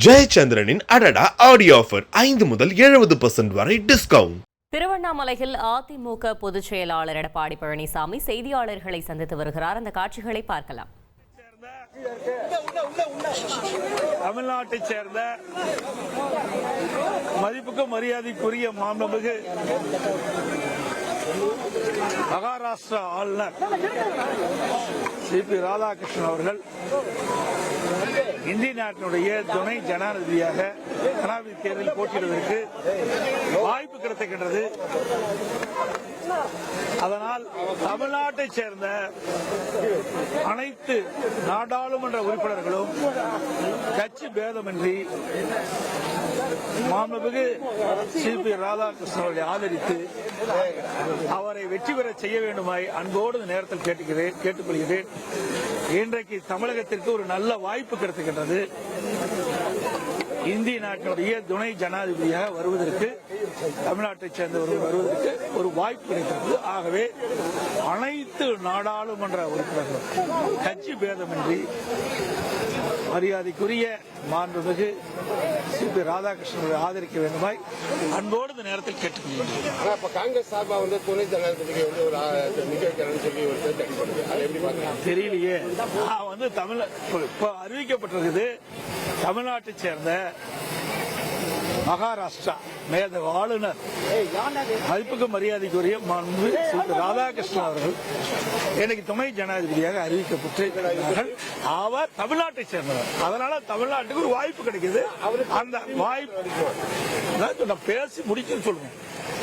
ஜெயச்சந்திரனின் அடடா audio offer 5 முதல் 70% வரை டிஸ்கவுண்ட். திருவண்ணாமலையில் அதிமுக பொதுச் செயலாளர் எடப்பாடி பழனிசாமி செய்தியாளர்களை சந்தித்து வருகிறார். அந்த காட்சிகளை பார்க்கலாம். தமிழ்நாட்டைச் சேர்ந்த மதிப்புக்கு மரியாதைக்குரிய மாண்புமிகு மகாராஷ்டிரா ஆளுநர் சிபி ராதாகிருஷ்ணன் அவர்கள் இந்திய நாட்டினுடைய துணை ஜனாதிபதியாக ஜனாதிபதி தேர்தலில் போட்டியிடுவதற்கு வாய்ப்பு கிடைத்திருக்கின்றது. அதனால் தமிழ்நாட்டைச் சேர்ந்த அனைத்து நாடாளுமன்ற உறுப்பினர்களும் கட்சி பேதமின்றி மாண்புமிகு சிபி ராதாகிருஷ்ணன் அவர்களை ஆதரித்து அவரை வெற்றி பெற செய்ய வேண்டுமாய் அன்போடு இந்த நேரத்தில் கேட்டுக்கொள்கிறேன். இன்றைக்கு தமிழகத்திற்கு ஒரு நல்ல வாய்ப்பு கிடைத்திருக்கின்றது. இந்திய நாட்டினுடைய துணை ஜனாதிபதியாக வருவதற்கு தமிழ்நாட்டைச் சேர்ந்தவர்கள் வருவதற்கு ஒரு வாய்ப்பு கிடைக்கிறது. ஆகவே அனைத்து நாடாளுமன்ற உறுப்பினர்களும் கட்சி பேதமின்றி மரியாதைக்குரிய மாண்புமிகு சிபி ராதாகிருஷ்ணன் ஆதரிக்க வேண்டுமாய் அன்போடு இந்த நேரத்தில் கேட்டுக்கொள்கிறேன். காங்கிரஸ் சார்பாக வந்து துணை ஜனாதிபதிக்கு வந்து ஒரு நிகழ்ச்சி சொல்லி தெரியலையே. நான் வந்து இப்ப அறிவிக்கப்பட்டிருக்குது. தமிழ்நாட்டைச் சேர்ந்த மகாராஷ்டிரா மேத ஆளுநர் மதிப்புக்கு மரியாதைக்குரிய மாண்புமிகு சிபி ராதாகிருஷ்ணன் அவர்கள் எனக்கு துணை ஜனாதிபதியாக அறிவிக்கப்பட்டிருக்கிறார்கள். அவர் தமிழ்நாட்டை சேர்ந்தவர். அதனால தமிழ்நாட்டுக்கு ஒரு வாய்ப்பு கிடைக்குது. அந்த வாய்ப்பு நான் பேசி முடிக்க சொல்லுவேன்.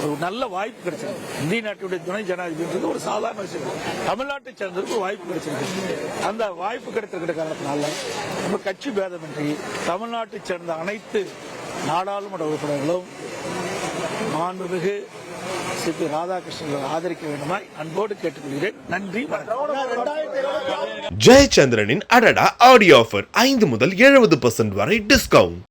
ஒரு நல்ல வாய்ப்பு கிடைச்சது. இந்திய நாட்டுடைய துணை ஜனாதிபதி ஒரு சாதாரண விஷயம். தமிழ்நாட்டை சேர்ந்தவருக்கு வாய்ப்பு கிடைச்சிருக்கு. அந்த வாய்ப்பு கிடைத்திருக்கிற காரணத்தினால நம்ம கட்சி பேதமின்றி தமிழ்நாட்டை சேர்ந்த அனைத்து நாடாளுமன்ற உறுப்பினர்களும் மாண்புமிகு சிபி ராதாகிருஷ்ணன் ஆதரிக்க வேண்டுமாய் அன்போடு கேட்டுக்கொள்கிறேன். நன்றி. ஜெயச்சந்திரனின் அடடா ஆடியோ ஆஃபர் 5 முதல் 70% வரை டிஸ்கவுண்ட்.